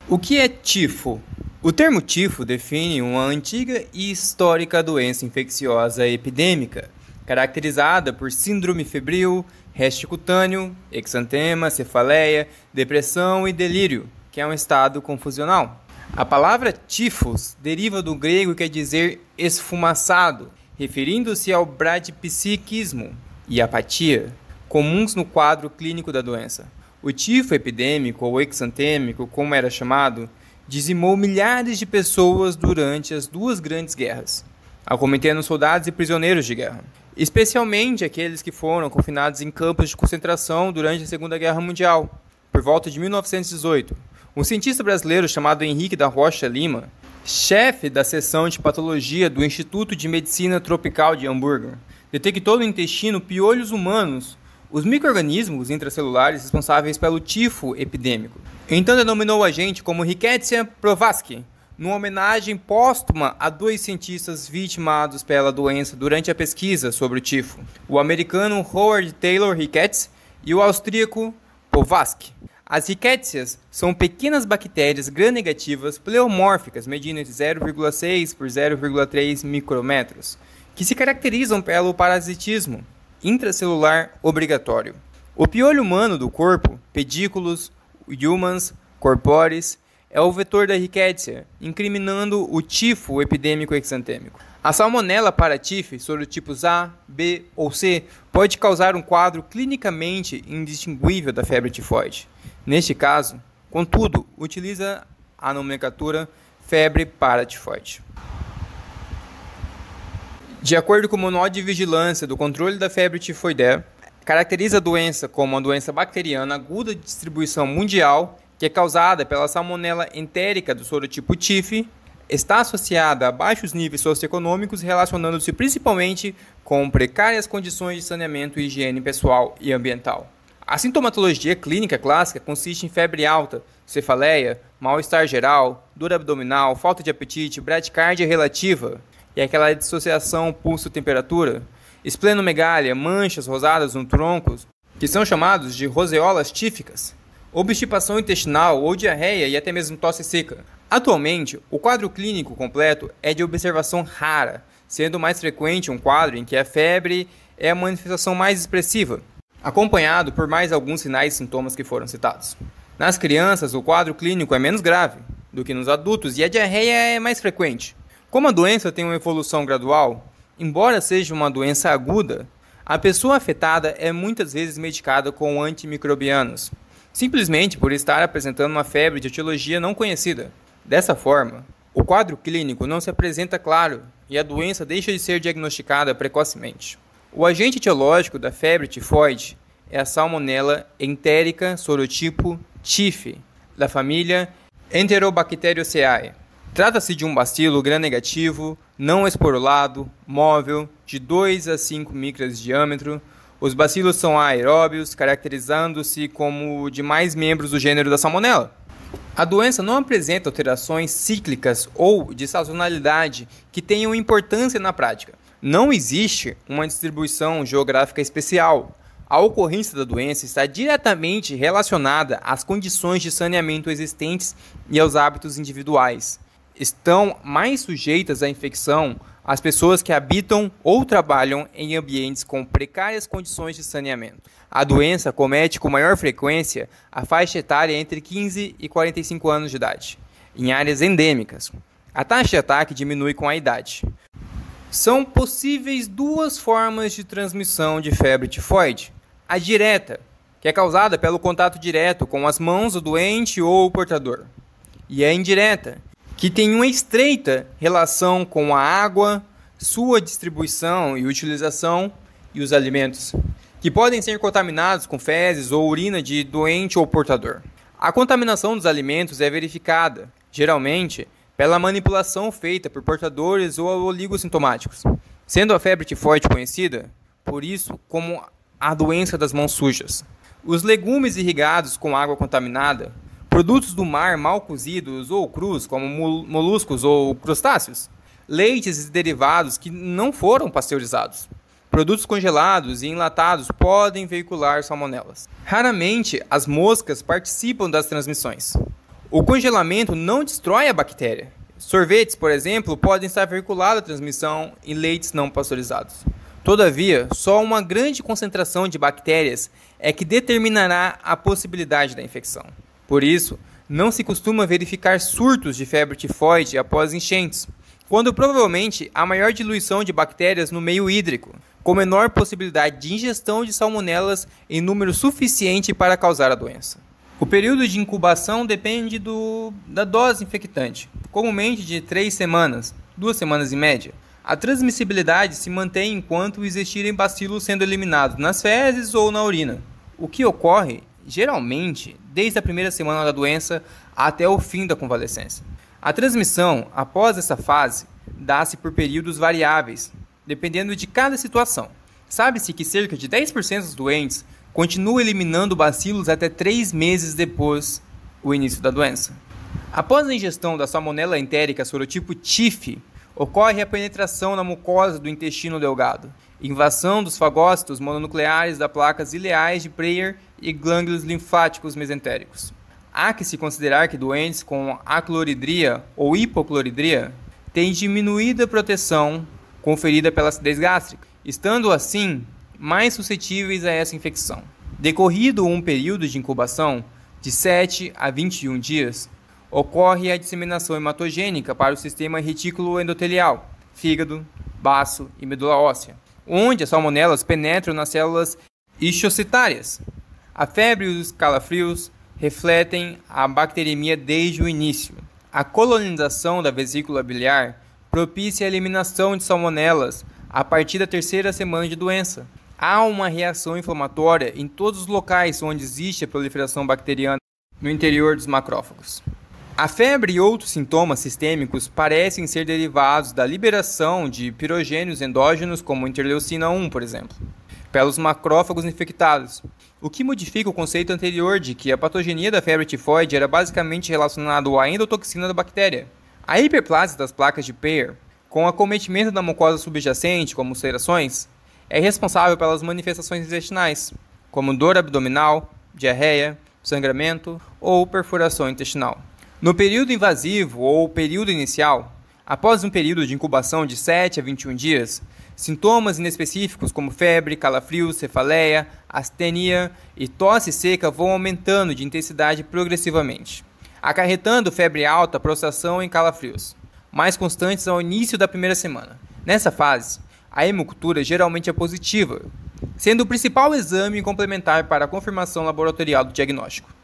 O que é tifo? O termo tifo define uma antiga e histórica doença infecciosa epidêmica, caracterizada por síndrome febril, rash cutâneo, exantema, cefaleia, depressão e delírio, que é um estado confusional. A palavra tifos deriva do grego e quer dizer esfumaçado, referindo-se ao bradipsiquismo e apatia, comuns no quadro clínico da doença. O tifo epidêmico, ou exantêmico, como era chamado, dizimou milhares de pessoas durante as duas grandes guerras, acometendo soldados e prisioneiros de guerra, especialmente aqueles que foram confinados em campos de concentração durante a Segunda Guerra Mundial. Por volta de 1918, um cientista brasileiro chamado Henrique da Rocha Lima, chefe da seção de patologia do Instituto de Medicina Tropical de Hamburgo, detectou no intestino piolhos humanos, os micro-organismos intracelulares responsáveis pelo tifo epidêmico. Então denominou o agente como Rickettsia prowazekii, numa homenagem póstuma a dois cientistas vitimados pela doença durante a pesquisa sobre o tifo, o americano Howard Taylor Ricketts e o austríaco Prowazekii. As Rickettsias são pequenas bactérias gram-negativas pleomórficas, medindo entre 0,6 por 0,3 micrômetros, que se caracterizam pelo parasitismo intracelular obrigatório. O piolho humano do corpo, pedículos, humans, corporis, é o vetor da Rickettsia, incriminando o tifo epidêmico exantêmico. A Salmonella paratyphi, sorotipos A, B ou C, pode causar um quadro clinicamente indistinguível da febre tifoide. Neste caso, contudo, utiliza a nomenclatura febre paratifoide. De acordo com o Manual de Vigilância do Controle da Febre Tifoidea, caracteriza a doença como uma doença bacteriana aguda de distribuição mundial que é causada pela salmonela entérica do sorotipo TIF, está associada a baixos níveis socioeconômicos, relacionando-se principalmente com precárias condições de saneamento e higiene pessoal e ambiental. A sintomatologia clínica clássica consiste em febre alta, cefaleia, mal-estar geral, dor abdominal, falta de apetite, bradicardia relativa, e aquela dissociação pulso-temperatura, esplenomegália, manchas rosadas no tronco, que são chamados de roseolas tíficas, obstipação intestinal ou diarreia e até mesmo tosse seca. Atualmente, o quadro clínico completo é de observação rara, sendo mais frequente um quadro em que a febre é a manifestação mais expressiva, acompanhado por mais alguns sinais e sintomas que foram citados. Nas crianças, o quadro clínico é menos grave do que nos adultos e a diarreia é mais frequente. Como a doença tem uma evolução gradual, embora seja uma doença aguda, a pessoa afetada é muitas vezes medicada com antimicrobianos, simplesmente por estar apresentando uma febre de etiologia não conhecida. Dessa forma, o quadro clínico não se apresenta claro e a doença deixa de ser diagnosticada precocemente. O agente etiológico da febre tifoide é a Salmonella entérica sorotipo TIF, da família Enterobacteriaceae. Trata-se de um bacilo gram-negativo, não esporulado, móvel, de 2 a 5 micras de diâmetro. Os bacilos são aeróbios, caracterizando-se como demais membros do gênero da Salmonella. A doença não apresenta alterações cíclicas ou de sazonalidade que tenham importância na prática. Não existe uma distribuição geográfica especial. A ocorrência da doença está diretamente relacionada às condições de saneamento existentes e aos hábitos individuais. Estão mais sujeitas à infecção as pessoas que habitam ou trabalham em ambientes com precárias condições de saneamento. A doença comete com maior frequência a faixa etária entre 15 e 45 anos de idade, em áreas endêmicas. A taxa de ataque diminui com a idade. São possíveis duas formas de transmissão de febre tifoide. A direta, que é causada pelo contato direto com as mãos do doente ou o portador. E a indireta, que tem uma estreita relação com a água, sua distribuição e utilização e os alimentos, que podem ser contaminados com fezes ou urina de doente ou portador. A contaminação dos alimentos é verificada, geralmente, pela manipulação feita por portadores ou oligossintomáticos, sendo a febre tifoide conhecida, por isso, como a doença das mãos sujas. Os legumes irrigados com água contaminada, produtos do mar mal cozidos ou crus, como moluscos ou crustáceos, leites e derivados que não foram pasteurizados, produtos congelados e enlatados podem veicular salmonelas. Raramente, as moscas participam das transmissões. O congelamento não destrói a bactéria. Sorvetes, por exemplo, podem estar veiculados a transmissão em leites não pasteurizados. Todavia, só uma grande concentração de bactérias é que determinará a possibilidade da infecção. Por isso, não se costuma verificar surtos de febre tifoide após enchentes, quando provavelmente há maior diluição de bactérias no meio hídrico, com menor possibilidade de ingestão de salmonelas em número suficiente para causar a doença. O período de incubação depende da dose infectante, comumente de 3 semanas, 2 semanas em média. A transmissibilidade se mantém enquanto existirem bacilos sendo eliminados nas fezes ou na urina, o que ocorre, geralmente, desde a primeira semana da doença até o fim da convalescência. A transmissão, após essa fase, dá-se por períodos variáveis, dependendo de cada situação. Sabe-se que cerca de 10% dos doentes continuam eliminando bacilos até 3 meses depois do início da doença. Após a ingestão da salmonela entérica sorotipo TIF, ocorre a penetração na mucosa do intestino delgado, invasão dos fagócitos mononucleares das placas ileais de Preyer e glândulos linfáticos mesentéricos. Há que se considerar que doentes com acloridria ou hipocloridria têm diminuída proteção conferida pela acidez gástrica, estando assim mais suscetíveis a essa infecção. Decorrido um período de incubação de 7 a 21 dias, ocorre a disseminação hematogênica para o sistema retículo endotelial, fígado, baço e medula óssea, onde as salmonelas penetram nas células isocitárias. A febre e os calafrios refletem a bacteremia desde o início. A colonização da vesícula biliar propicia a eliminação de salmonelas a partir da 3ª semana de doença. Há uma reação inflamatória em todos os locais onde existe a proliferação bacteriana no interior dos macrófagos. A febre e outros sintomas sistêmicos parecem ser derivados da liberação de pirogênios endógenos, como interleucina 1, por exemplo, pelos macrófagos infectados, o que modifica o conceito anterior de que a patogenia da febre tifoide era basicamente relacionada à endotoxina da bactéria. A hiperplasia das placas de Preyer, com acometimento da mucosa subjacente, como ulcerações, é responsável pelas manifestações intestinais, como dor abdominal, diarreia, sangramento ou perfuração intestinal. No período invasivo ou período inicial, após um período de incubação de 7 a 21 dias, sintomas inespecíficos como febre, calafrios, cefaleia, astenia e tosse seca vão aumentando de intensidade progressivamente, acarretando febre alta, prostração e calafrios, mais constantes ao início da primeira semana. Nessa fase, a hemocultura geralmente é positiva, sendo o principal exame complementar para a confirmação laboratorial do diagnóstico.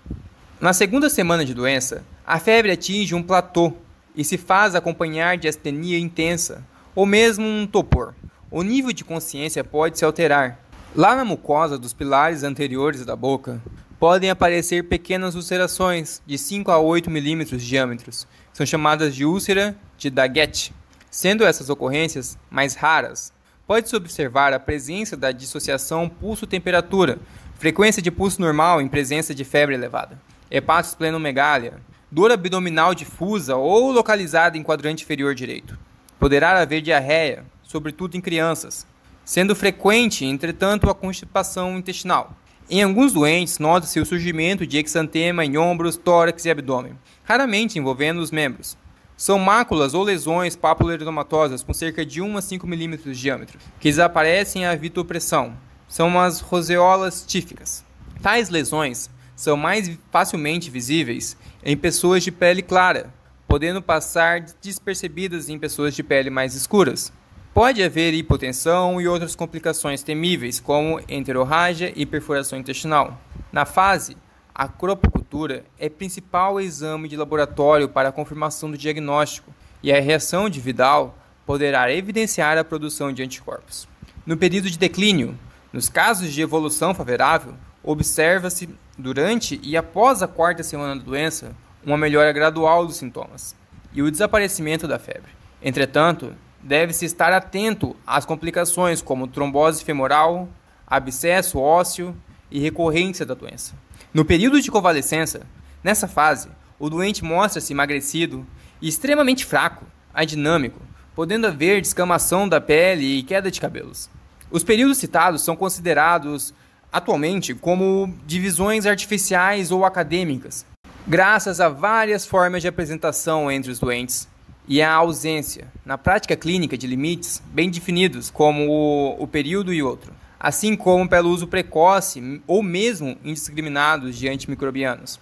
Na 2ª semana de doença, a febre atinge um platô e se faz acompanhar de astenia intensa, ou mesmo um topor. O nível de consciência pode se alterar. Lá na mucosa dos pilares anteriores da boca, podem aparecer pequenas ulcerações de 5 a 8 milímetros de diâmetro, são chamadas de úlcera de Daguet. Sendo essas ocorrências mais raras, pode-se observar a presença da dissociação pulso-temperatura, frequência de pulso normal em presença de febre elevada, hepatosplenomegalia, dor abdominal difusa ou localizada em quadrante inferior direito. Poderá haver diarreia, sobretudo em crianças, sendo frequente, entretanto, a constipação intestinal. Em alguns doentes, nota-se o surgimento de exantema em ombros, tórax e abdômen, raramente envolvendo os membros. São máculas ou lesões papuloeritomatosas com cerca de 1 a 5 mm de diâmetro, que desaparecem à vitopressão. São as roseolas tíficas. Tais lesões são mais facilmente visíveis em pessoas de pele clara, podendo passar despercebidas em pessoas de pele mais escuras. Pode haver hipotensão e outras complicações temíveis, como enterorrágia e perfuração intestinal. Na fase, a cropocultura é o principal exame de laboratório para a confirmação do diagnóstico, e a reação de Vidal poderá evidenciar a produção de anticorpos. No período de declínio, nos casos de evolução favorável, observa-se durante e após a 4ª semana da doença uma melhora gradual dos sintomas e o desaparecimento da febre. Entretanto, deve-se estar atento às complicações como trombose femoral, abscesso ósseo e recorrência da doença. No período de convalescença, nessa fase, o doente mostra-se emagrecido e extremamente fraco, adinâmico, podendo haver descamação da pele e queda de cabelos. Os períodos citados são considerados atualmente como divisões artificiais ou acadêmicas, Graças a várias formas de apresentação entre os doentes e a ausência, na prática clínica, de limites bem definidos, como o período e outro, assim como pelo uso precoce ou mesmo indiscriminado de antimicrobianos.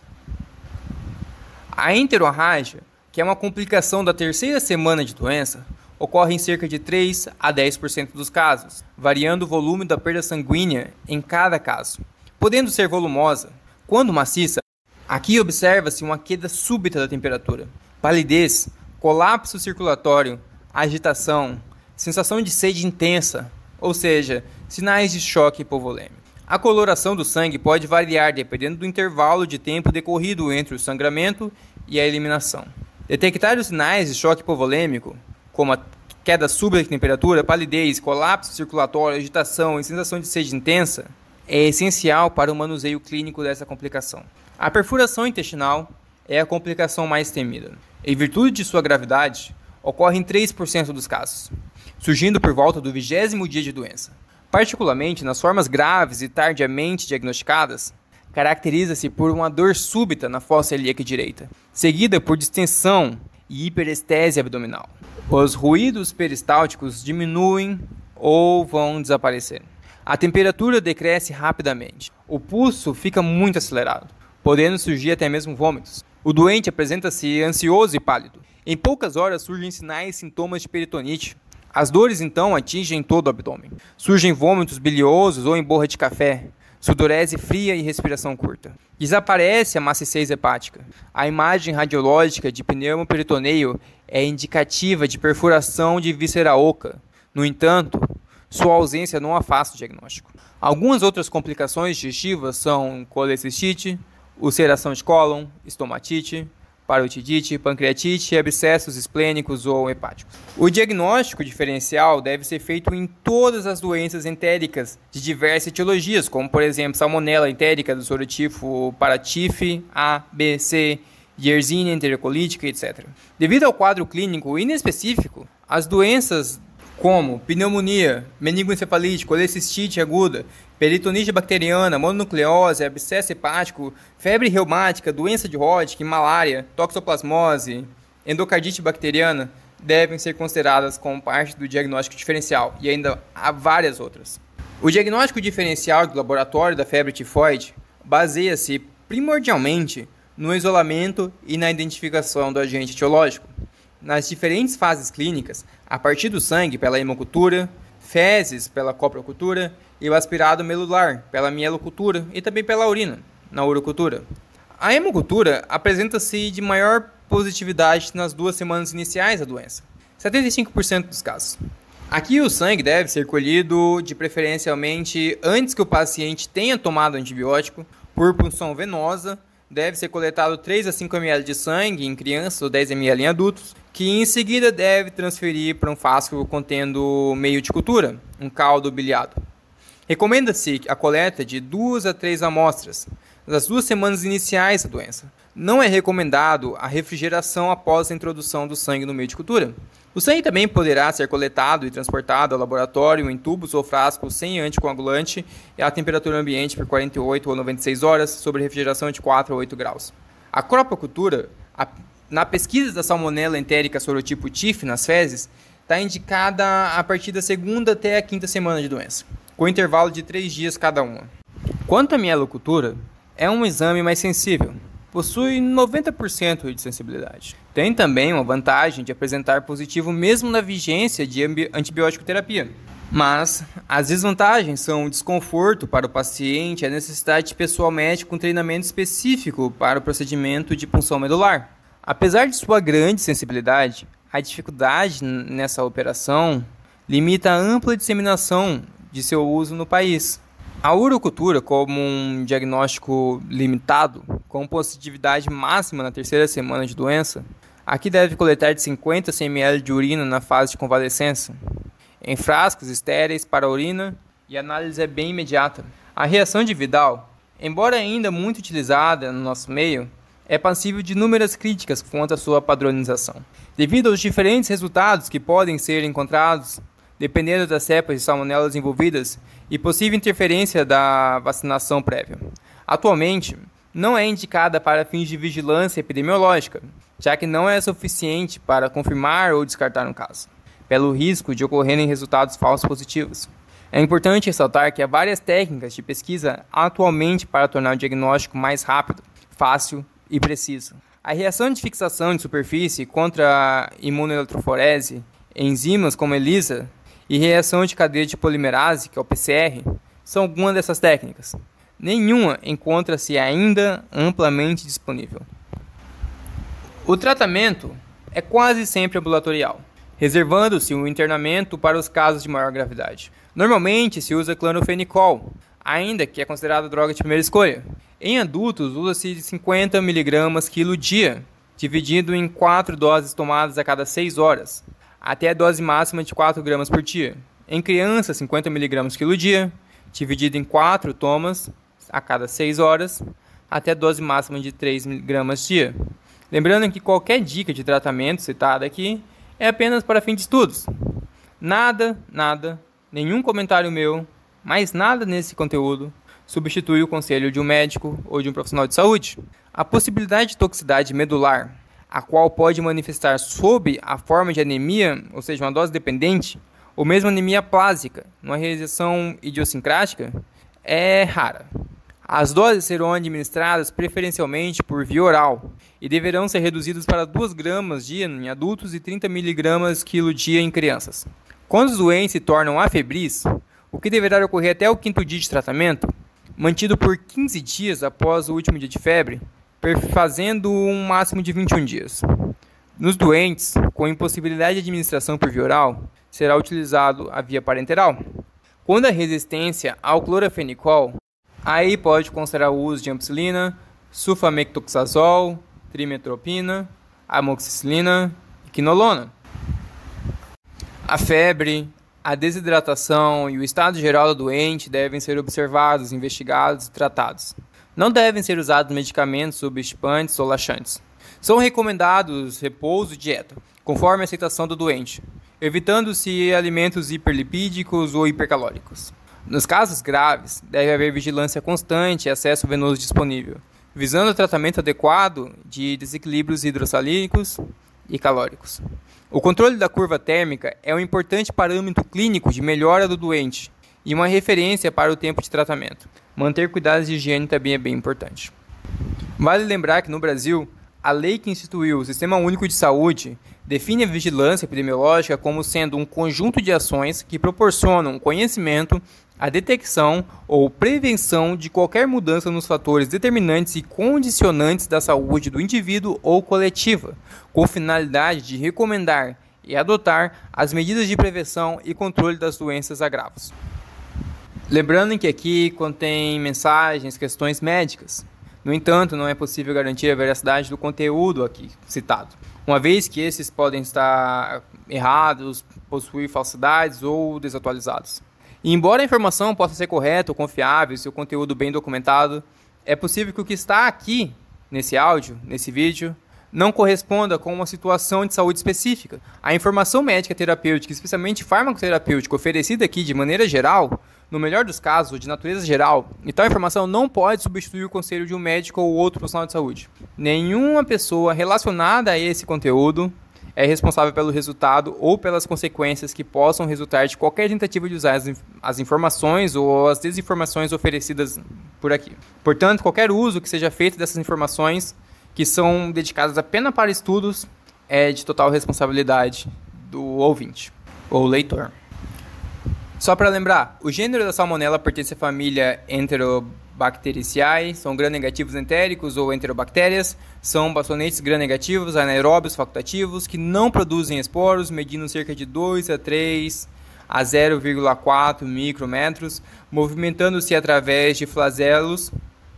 A enterorrágia, que é uma complicação da terceira semana de doença, ocorre em cerca de 3 a 10% dos casos, variando o volume da perda sanguínea em cada caso, podendo ser volumosa. Quando maciça, aqui observa-se uma queda súbita da temperatura, palidez, colapso circulatório, agitação, sensação de sede intensa, ou seja, sinais de choque hipovolêmico. A coloração do sangue pode variar dependendo do intervalo de tempo decorrido entre o sangramento e a eliminação. Detectar os sinais de choque hipovolêmico, como a queda súbita de temperatura, palidez, colapso circulatório, agitação e sensação de sede intensa, é essencial para o manuseio clínico dessa complicação. A perfuração intestinal é a complicação mais temida. Em virtude de sua gravidade, ocorre em 3% dos casos, surgindo por volta do 20º dia de doença. Particularmente nas formas graves e tardiamente diagnosticadas, caracteriza-se por uma dor súbita na fossa ilíaca direita, seguida por distensão e hiperestésia abdominal. Os ruídos peristálticos diminuem ou vão desaparecer. A temperatura decresce rapidamente. O pulso fica muito acelerado, podendo surgir até mesmo vômitos. O doente apresenta-se ansioso e pálido. Em poucas horas surgem sinais e sintomas de peritonite. As dores então atingem todo o abdômen. Surgem vômitos biliosos ou em borra de café, sudorese fria e respiração curta. Desaparece a maciez hepática. A imagem radiológica de pneumoperitoneio é indicativa de perfuração de víscera oca. No entanto, sua ausência não afasta o diagnóstico. Algumas outras complicações digestivas são colecistite, ulceração de cólon, estomatite, parotidite, pancreatite e abscessos esplênicos ou hepáticos. O diagnóstico diferencial deve ser feito em todas as doenças entéricas de diversas etiologias, como por exemplo salmonela entérica do sorotipo Paratif A, B, C, Yersinia enterocolítica, etc. Devido ao quadro clínico inespecífico, as doenças como pneumonia, meningoencefalite, colecistite aguda, peritonite bacteriana, mononucleose, abscesso hepático, febre reumática, doença de Hodgkin, malária, toxoplasmose, endocardite bacteriana devem ser consideradas como parte do diagnóstico diferencial, e ainda há várias outras. O diagnóstico diferencial do laboratório da febre tifoide baseia-se primordialmente no isolamento e na identificação do agente etiológico. Nas diferentes fases clínicas, a partir do sangue pela hemocultura, fezes pela coprocultura e o aspirado medular pela mielocultura e também pela urina, na urocultura. A hemocultura apresenta-se de maior positividade nas 2 semanas iniciais da doença, 75% dos casos. Aqui o sangue deve ser colhido de preferencialmente antes que o paciente tenha tomado antibiótico, por punção venosa. Deve ser coletado 3 a 5 ml de sangue em crianças ou 10 ml em adultos, que em seguida deve transferir para um frasco contendo meio de cultura, um caldo biliado. Recomenda-se a coleta de 2 a 3 amostras nas 2 semanas iniciais da doença. Não é recomendado a refrigeração após a introdução do sangue no meio de cultura. O sangue também poderá ser coletado e transportado ao laboratório em tubos ou frascos sem anticoagulante e a temperatura ambiente por 48 ou 96 horas, sob refrigeração de 4 a 8 graus. A cropocultura, na pesquisa da salmonela entérica sorotipo TIF nas fezes, está indicada a partir da 2ª até a 5ª semana de doença, com intervalo de 3 dias cada uma. Quanto à mielocultura, é um exame mais sensível. Possui 90% de sensibilidade. Tem também uma vantagem de apresentar positivo mesmo na vigência de antibiótico terapia. Mas as desvantagens são o desconforto para o paciente e a necessidade de pessoal médico com treinamento específico para o procedimento de punção medular. Apesar de sua grande sensibilidade, a dificuldade nessa operação limita a ampla disseminação de seu uso no país. A urocultura, como um diagnóstico limitado, com positividade máxima na 3ª semana de doença, aqui deve coletar de 50 a 100 ml de urina na fase de convalescença, em frascos estéreis para a urina, e a análise é bem imediata. A reação de Vidal, embora ainda muito utilizada no nosso meio, é passível de inúmeras críticas quanto à sua padronização, devido aos diferentes resultados que podem ser encontrados dependendo das cepas de salmonelas envolvidas e possível interferência da vacinação prévia. Atualmente, não é indicada para fins de vigilância epidemiológica, já que não é suficiente para confirmar ou descartar um caso, pelo risco de ocorrerem resultados falsos positivos. É importante ressaltar que há várias técnicas de pesquisa atualmente para tornar o diagnóstico mais rápido, fácil e preciso. A reação de fixação de superfície contra a imunoeletroforese, enzimas como ELISA e reação de cadeia de polimerase, que é o PCR, são algumas dessas técnicas. Nenhuma encontra-se ainda amplamente disponível. O tratamento é quase sempre ambulatorial, reservando-se o internamento para os casos de maior gravidade. Normalmente se usa clorofenicol, ainda que é considerada droga de primeira escolha. Em adultos, usa-se de 50 mg quilo dia, dividido em 4 doses tomadas a cada 6 horas, até a dose máxima de 4 gramas por dia. Em crianças, 50 mg quilo dia, dividido em 4 tomas a cada 6 horas, até a dose máxima de 3 gramas dia. Lembrando que qualquer dica de tratamento citada aqui é apenas para fim de estudos. Nenhum comentário meu, mais nada nesse conteúdo, substitui o conselho de um médico ou de um profissional de saúde. A possibilidade de toxicidade medular, a qual pode manifestar sob a forma de anemia, ou seja, uma dose dependente, ou mesmo anemia plásica, numa reação idiosincrática, é rara. As doses serão administradas preferencialmente por via oral e deverão ser reduzidas para 2 gramas dia em adultos e 30 mg quilo dia em crianças. Quando os doentes se tornam afebris, o que deverá ocorrer até o 5º dia de tratamento, mantido por 15 dias após o último dia de febre, fazendo um máximo de 21 dias. Nos doentes com impossibilidade de administração por via oral, será utilizado a via parenteral. Quando a resistência ao clorofenicol, aí pode considerar o uso de ampicilina, sulfametoxazol, trimetopina, amoxicilina e quinolona. A febre, a desidratação e o estado geral do doente devem ser observados, investigados e tratados. Não devem ser usados medicamentos subestipantes ou laxantes. São recomendados repouso e dieta, conforme a aceitação do doente, evitando-se alimentos hiperlipídicos ou hipercalóricos. Nos casos graves, deve haver vigilância constante e acesso venoso disponível, visando o tratamento adequado de desequilíbrios hidrossalínicos e calóricos. O controle da curva térmica é um importante parâmetro clínico de melhora do doente e uma referência para o tempo de tratamento. Manter cuidados de higiene também é bem importante. Vale lembrar que no Brasil, a lei que instituiu o Sistema Único de Saúde define a vigilância epidemiológica como sendo um conjunto de ações que proporcionam conhecimento, a detecção ou prevenção de qualquer mudança nos fatores determinantes e condicionantes da saúde do indivíduo ou coletiva, com finalidade de recomendar e adotar as medidas de prevenção e controle das doenças agravos. Lembrando que aqui contém mensagens, questões médicas. No entanto, não é possível garantir a veracidade do conteúdo aqui citado, uma vez que esses podem estar errados, possuir falsidades ou desatualizados. E embora a informação possa ser correta ou confiável, se o conteúdo bem documentado, é possível que o que está aqui, nesse áudio, nesse vídeo, não corresponda com uma situação de saúde específica. A informação médica terapêutica, especialmente farmacoterapêutica, oferecida aqui de maneira geral, no melhor dos casos, de natureza geral, e tal informação não pode substituir o conselho de um médico ou outro profissional de saúde. Nenhuma pessoa relacionada a esse conteúdo é responsável pelo resultado ou pelas consequências que possam resultar de qualquer tentativa de usar as informações ou as desinformações oferecidas por aqui. Portanto, qualquer uso que seja feito dessas informações que são dedicadas apenas para estudos é de total responsabilidade do ouvinte ou leitor. Só para lembrar, o gênero da Salmonella pertence à família Enterobacteriaceae, são gram-negativos entéricos ou enterobactérias, são bastonetes gram-negativos, anaeróbios facultativos, que não produzem esporos, medindo cerca de 2 a 3 a 0,4 micrômetros, movimentando-se através de flagelos.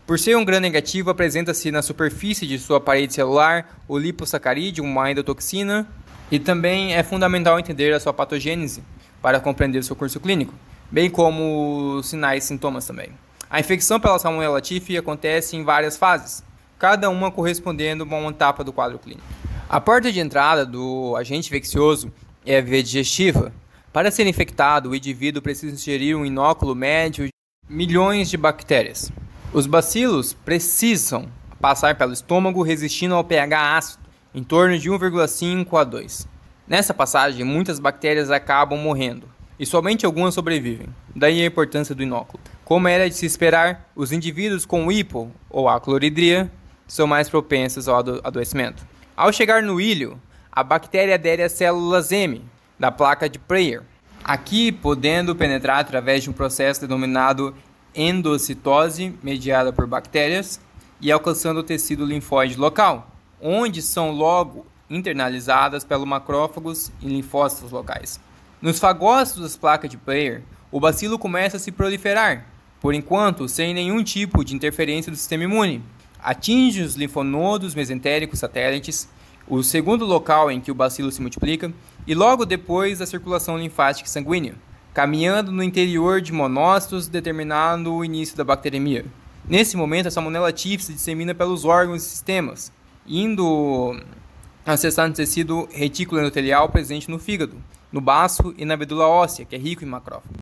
Por ser um gram-negativo, apresenta-se na superfície de sua parede celular o lipossacarídeo, uma endotoxina, e também é fundamental entender a sua patogênese para compreender o seu curso clínico, bem como sinais e sintomas também. A infecção pela Salmonella typhi acontece em várias fases, cada uma correspondendo a uma etapa do quadro clínico. A porta de entrada do agente infeccioso é a via digestiva. Para ser infectado, o indivíduo precisa ingerir um inóculo médio de milhões de bactérias. Os bacilos precisam passar pelo estômago resistindo ao pH ácido, em torno de 1,5 a 2. Nessa passagem, muitas bactérias acabam morrendo, e somente algumas sobrevivem. Daí a importância do inóculo. Como era de se esperar, os indivíduos com hipo ou acloridria são mais propensos ao adoecimento. Ao chegar no ilho, a bactéria adere às células M da placa de Preyer, aqui podendo penetrar através de um processo denominado endocitose, mediada por bactérias, e alcançando o tecido linfóide local, onde são logo internalizadas pelos macrófagos e linfócitos locais. Nos fagócitos das placas de Preyer, o bacilo começa a se proliferar, por enquanto sem nenhum tipo de interferência do sistema imune. Atinge os linfonodos mesentéricos satélites, o segundo local em que o bacilo se multiplica, e logo depois a circulação linfática sanguínea, caminhando no interior de monócitos, determinando o início da bacteremia. Nesse momento, a Salmonella typhi se dissemina pelos órgãos e sistemas, indo acessar o tecido retículo endotelial presente no fígado, no baço e na medula óssea, que é rico em macrófagos.